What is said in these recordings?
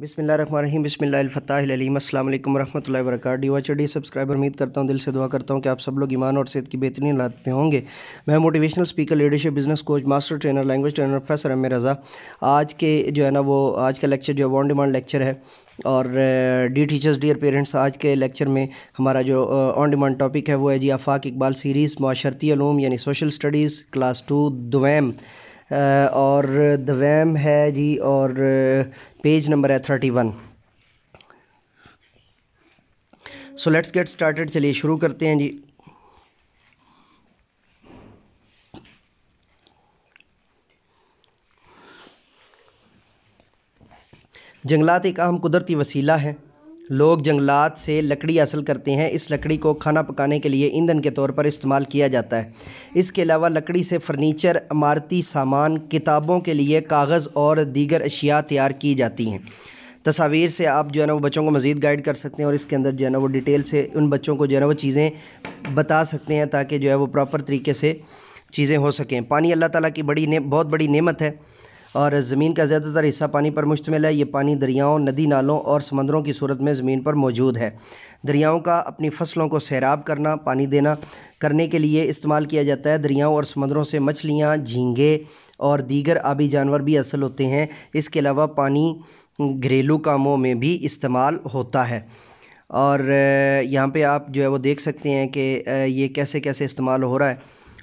بسم اللہ الرحمن الرحیم، بسم اللہ الفتاح العلیم۔ السلام علیکم ورحمۃ اللہ وبرکاتہ۔ ڈی سبسکرائبر، امید کرتا ہوں، دل سے دعا کرتا ہوں کہ آپ سب لوگ ایمان اور صحت کی بہترین حالت میں ہوں گے۔ میں motivational speaker, leadership, business coach, master trainer, language trainer professor M Raza. آج کا لیکچر جو ہے وہ آن ڈیمانڈ لیکچر ہے، اور ڈی ٹیچرز ڈیئر پیرنٹس، آج کے لیکچر میں ہمارا جو آن ڈیمانڈ ٹاپک ہے وہ ہے جی آفاق اقبال سیریز معاشرتی علوم یعنی سوشل اسٹڈیز کلاس 2 دویم، اور دویم ہے جی، اور پیج نمبر ہے 31۔ سو لیٹس گیٹ سٹارٹڈ، چلیے شروع کرتے ہیں جی۔ جنگلات ایک اہم قدرتی وسیلہ ہیں۔ لوگ جنگلات سے لکڑی حاصل کرتے ہیں۔ اس لکڑی کو کھانا پکانے کے لیے ایندھن کے طور پر استعمال کیا جاتا ہے۔ اس کے علاوہ لکڑی سے فرنیچر، عمارتی سامان، کتابوں کے لیے کاغذ اور دیگر اشیاء تیار کی جاتی ہیں۔ تصاویر سے آپ جو ہے نا وہ بچوں کو مزید گائیڈ کر سکتے ہیں، اور اس کے اندر جو ہے نا وہ ڈیٹیل سے ان بچوں کو جو ہے نا وہ چیزیں بتا سکتے ہیں تاکہ جو ہے وہ پراپر طریقے سے چیزیں ہو سکیں۔ پانی اللہ تعالیٰ کی بہت بڑی نعمت ہے، اور زمین کا زیادہ تر حصہ پانی پر مشتمل ہے۔ یہ پانی دریاؤں، ندی نالوں اور سمندروں کی صورت میں زمین پر موجود ہے۔ دریاؤں کا اپنی فصلوں کو سیراب کرنا، پانی دینا کرنے کے لیے استعمال کیا جاتا ہے۔ دریاؤں اور سمندروں سے مچھلیاں، جھینگے اور دیگر آبی جانور بھی حاصل ہوتے ہیں۔ اس کے علاوہ پانی گھریلو کاموں میں بھی استعمال ہوتا ہے، اور یہاں پہ آپ جو ہے وہ دیکھ سکتے ہیں کہ یہ کیسے کیسے استعمال ہو رہا ہے،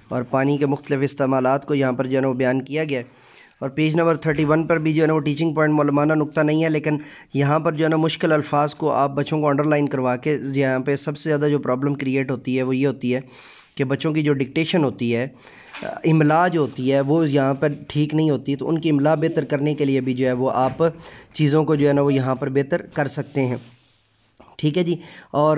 اور پانی کے مختلف استعمالات کو یہاں پر جو ہے نا وہ بیان کیا گیا ہے۔ اور پیج نمبر 31 پر بھی جو ہے نا وہ ٹیچنگ پوائنٹ معلومانہ نقطہ نہیں ہے، لیکن یہاں پر جو ہے نا مشکل الفاظ کو آپ بچوں کو انڈر لائن کروا کے، یہاں پہ سب سے زیادہ جو پرابلم کریٹ ہوتی ہے وہ یہ ہوتی ہے کہ بچوں کی جو ڈکٹیشن ہوتی ہے، املا جو ہوتی ہے وہ یہاں پر ٹھیک نہیں ہوتی، تو ان کی املا بہتر کرنے کے لیے بھی جو ہے وہ آپ چیزوں کو جو ہے نا وہ یہاں پر بہتر کر سکتے ہیں، ٹھیک ہے جی۔ اور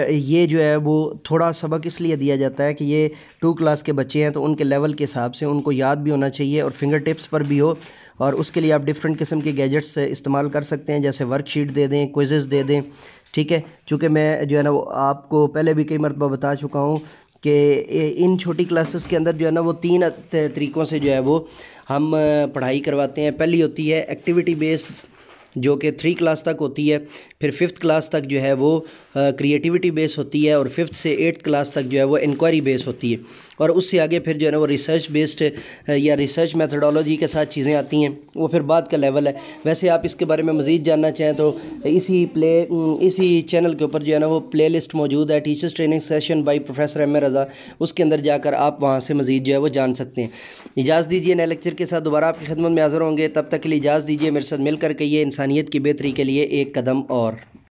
یہ جو ہے وہ تھوڑا سبق اس لیے دیا جاتا ہے کہ یہ 2 کلاس کے بچے ہیں، تو ان کے لیول کے حساب سے ان کو یاد بھی ہونا چاہیے اور فنگر ٹپس پر بھی ہو، اور اس کے لیے آپ ڈفرینٹ قسم کے گیجٹس استعمال کر سکتے ہیں، جیسے ورک شیٹ دے دیں، کوئزز دے دیں، ٹھیک ہے۔ چونکہ میں جو ہے نا وہ آپ کو پہلے بھی کئی مرتبہ بتا چکا ہوں کہ ان چھوٹی کلاسز کے اندر جو ہے نا وہ 3 طریقوں سے جو ہے وہ ہم پڑھائی کرواتے ہیں۔ پہلی ہوتی ہے ایکٹیویٹی بیسڈ، جو کہ 3 کلاس تک ہوتی ہے، پھر 5th کلاس تک جو ہے وہ کریٹیوٹی بیس ہوتی ہے، اور 5th سے 8th کلاس تک جو ہے وہ انکوائری بیس ہوتی ہے، اور اس سے آگے پھر جو ہے نا وہ ریسرچ بیسڈ یا ریسرچ میتھڈالوجی کے ساتھ چیزیں آتی ہیں، وہ پھر بعد کا لیول ہے۔ ویسے آپ اس کے بارے میں مزید جاننا چاہیں تو اسی چینل کے اوپر جو ہے نا وہ پلے لسٹ موجود ہے، teachers training session by professor M Raza, اس کے اندر جا کر آپ وہاں سے مزید جو ہے وہ جان سکتے ہیں۔ اجازت دیجیے، نئے لیکچر کے ساتھ دوبارہ آپ کی خدمت میں حاضر ہوں گے، تب تک کے لیے اجازت دیجیے، میرے ساتھ مل کر کے یہ انسانیت کی بہتری کے لیے ایک قدم اور